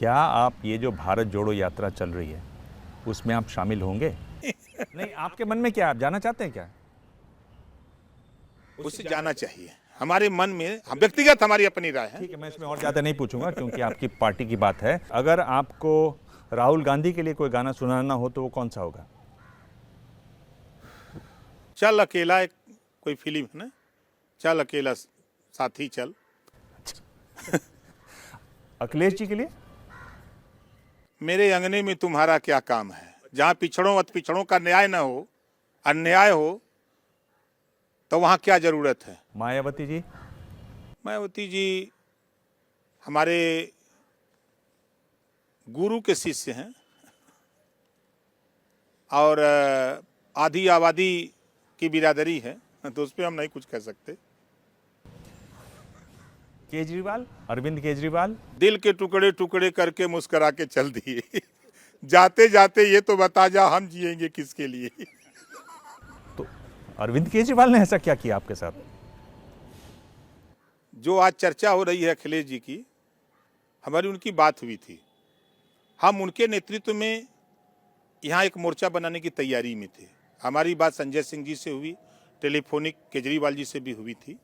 क्या आप ये जो भारत जोड़ो यात्रा चल रही है उसमें आप शामिल होंगे? नहीं, आपके मन में क्या है? आप जाना चाहते हैं क्या? उससे जाना चाहिए। हमारे मन में व्यक्तिगत हमारी अपनी राय है। ठीक है, मैं इसमें और ज़्यादा नहीं पूछूंगा क्योंकि आपकी पार्टी की बात है। अगर आपको राहुल गांधी के लिए कोई गाना सुनाना हो तो वो कौन सा होगा? चल अकेला, एक कोई फिल्म है ना, चल अकेला साथी चल। अखिलेश जी के लिए? मेरे अंगने में तुम्हारा क्या काम है। जहाँ पिछड़ों अत पिछड़ों का न्याय न हो, अन्याय हो, तो वहाँ क्या जरूरत है। मायावती जी? मायावती जी हमारे गुरु के शिष्य हैं और आधी आबादी की बिरादरी है, तो उस पर हम नहीं कुछ कह सकते। केजरीवाल, अरविंद केजरीवाल? दिल के टुकड़े टुकड़े करके मुस्कुरा के चल दिए। जाते जाते ये तो बता जा हम जिएंगे किसके लिए। तो अरविंद केजरीवाल ने ऐसा क्या किया आपके साथ? जो आज चर्चा हो रही है अखिलेश जी की, हमारी उनकी बात हुई थी। हम उनके नेतृत्व में यहाँ एक मोर्चा बनाने की तैयारी में थे। हमारी बात संजय सिंह जी से हुई, टेलीफोनिक केजरीवाल जी से भी हुई थी।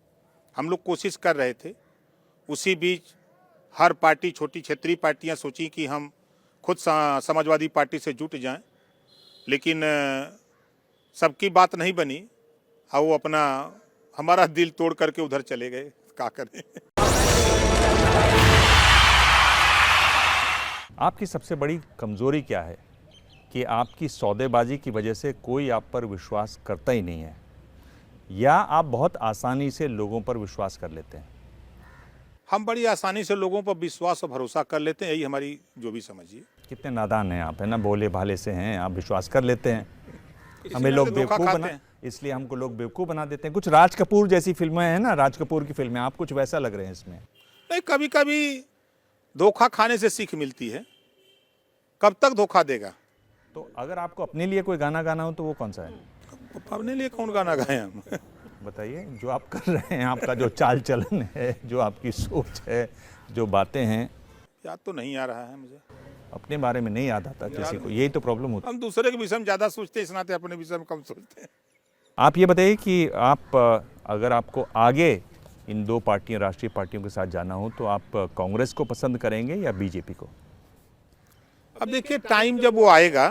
हम लोग कोशिश कर रहे थे। उसी बीच हर पार्टी, छोटी क्षेत्रीय पार्टियां सोची कि हम खुद समाजवादी पार्टी से जुट जाएं, लेकिन सबकी बात नहीं बनी और वो अपना हमारा दिल तोड़ करके उधर चले गए। क्या करें। आपकी सबसे बड़ी कमजोरी क्या है कि आपकी सौदेबाजी की वजह से कोई आप पर विश्वास करता ही नहीं है, या आप बहुत आसानी से लोगों पर विश्वास कर लेते हैं? हम बड़ी आसानी से लोगों पर विश्वास और भरोसा कर लेते हैं, यही हमारी जो भी समझिए। कितने नादान हैं आप, है ना, भोले भाले से हैं आप, विश्वास कर लेते हैं। हमें लोग बेवकूफ़ बना, इसलिए हमको लोग बेवकूफ़ बना देते हैं। कुछ राज कपूर जैसी फिल्में हैं ना, राज कपूर की फिल्में, आप कुछ वैसा लग रहे हैं इसमें। नहीं, कभी कभी धोखा खाने से सीख मिलती है। कब तक धोखा देगा। तो अगर आपको अपने लिए कोई गाना गाना हो तो वो कौन सा है? अपने लिए कौन गाना गाए हम। बताइए, जो आप कर रहे हैं, आपका जो चाल चलन है, जो आपकी सोच है, जो बातें हैं। याद तो नहीं आ रहा है मुझे। अपने बारे में नहीं याद आता किसी को, यही तो प्रॉब्लम होती है। हम दूसरे के विषय में ज़्यादा सोचते हैं, इस नाते अपने विषय में कम सोचते हैं। आप ये बताइए कि आप अगर आपको आगे इन दो पार्टियों, राष्ट्रीय पार्टियों के साथ जाना हो तो आप कांग्रेस को पसंद करेंगे या बीजेपी को? अब देखिए, टाइम जब वो आएगा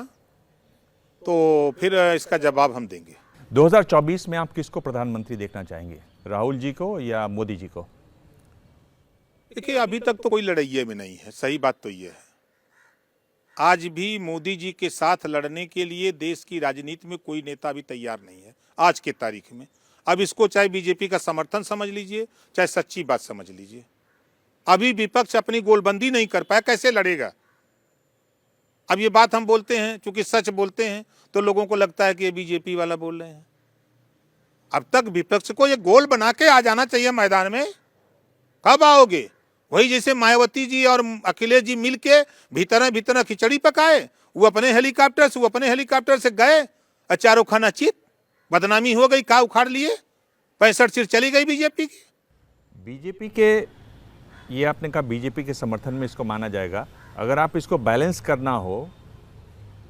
तो फिर इसका जवाब हम देंगे। 2024 में आप किसको प्रधानमंत्री देखना चाहेंगे, राहुल जी को या मोदी जी को? देखिए, अभी तक तो कोई लड़ाई में नहीं है, सही बात तो ये है। आज भी मोदी जी के साथ लड़ने के लिए देश की राजनीति में कोई नेता भी तैयार नहीं है आज के तारीख में। अब इसको चाहे बीजेपी का समर्थन समझ लीजिए, चाहे सच्ची बात समझ लीजिए, अभी विपक्ष अपनी गोलबंदी नहीं कर पाया, कैसे लड़ेगा। अब ये बात हम बोलते हैं, चूंकि सच बोलते हैं तो लोगों को लगता है कि ये बीजेपी वाला बोल रहे हैं। अब तक विपक्ष को ये गोल बना के आ जाना चाहिए मैदान में। कब आओगे? वही जैसे मायावती जी और अखिलेश जी मिलके भीतर खिचड़ी पकाए। वो अपने हेलीकॉप्टर से गए, चारों खाना चित, बदनामी हो गई, का उखाड़ लिए, 65 सीट चली गई बीजेपी की। बीजेपी के, ये आपने कहा बीजेपी के समर्थन में इसको माना जाएगा। अगर आप इसको बैलेंस करना हो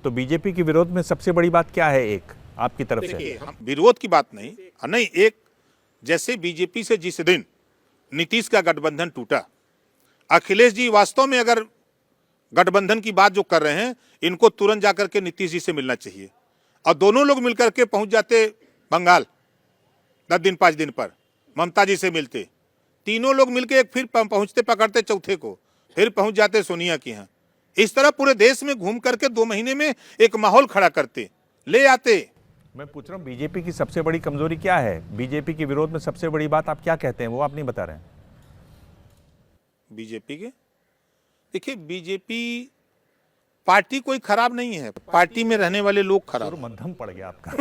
तो बीजेपी के विरोध में सबसे बड़ी बात क्या है एक आपकी तरफ से? विरोध की बात नहीं, एक जैसे बीजेपी से जिस दिन नीतीश का गठबंधन टूटा, अखिलेश जी वास्तव में अगर गठबंधन की बात जो कर रहे हैं, इनको तुरंत जाकर के नीतीश जी से मिलना चाहिए और दोनों लोग मिलकर के पहुंच जाते बंगाल 10 दिन 5 दिन पर, ममता जी से मिलते, तीनों लोग मिलकर एक फिर पहुंचते, पकड़ते चौथे को, फिर पहुंच जाते सोनिया के यहाँ। इस तरह पूरे देश में घूम करके 2 महीने में एक माहौल खड़ा करते, ले आते। मैं पूछ रहा हूँ बीजेपी की सबसे बड़ी कमजोरी क्या है? बीजेपी के विरोध में सबसे बड़ी बात आप क्या कहते हैं, वो आप नहीं बता रहे हैं। बीजेपी के, देखिए, बीजेपी पार्टी कोई खराब नहीं है, पार्टी में रहने वाले लोग खराब। मध्यम पड़ गया आपका।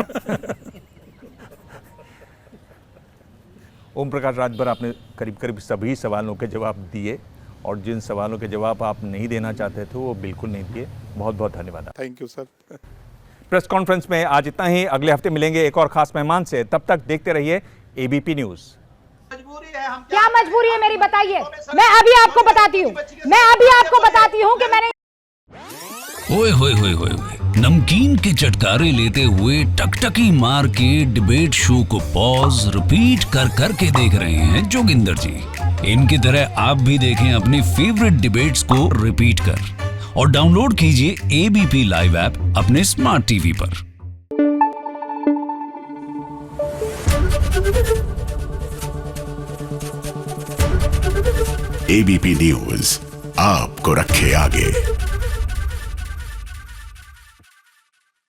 ओम प्रकाश राजभर, आपने करीब करीब सभी सवालों के जवाब दिए और जिन सवालों के जवाब आप नहीं देना चाहते थे वो बिल्कुल नहीं दिए। बहुत बहुत धन्यवाद। Thank you sir. Press conference में आज इतना ही। अगले हफ्ते मिलेंगे एक और खास मेहमान से। तब तक देखते रहिए एबीपी न्यूज। क्या मजबूरी है मेरी, बताइए। मैं अभी आपको बताती हूँ कि ओए होए होए होए होए। नमकीन के चटकारे लेते हुए टकटकी मार के डिबेट शो को पॉज रिपीट कर करके देख रहे हैं जोगिंदर जी। इनकी तरह आप भी देखें अपनी फेवरेट डिबेट्स को रिपीट कर और डाउनलोड कीजिए एबीपी लाइव ऐप अपने स्मार्ट टीवी पर। एबीपी न्यूज आपको रखे आगे।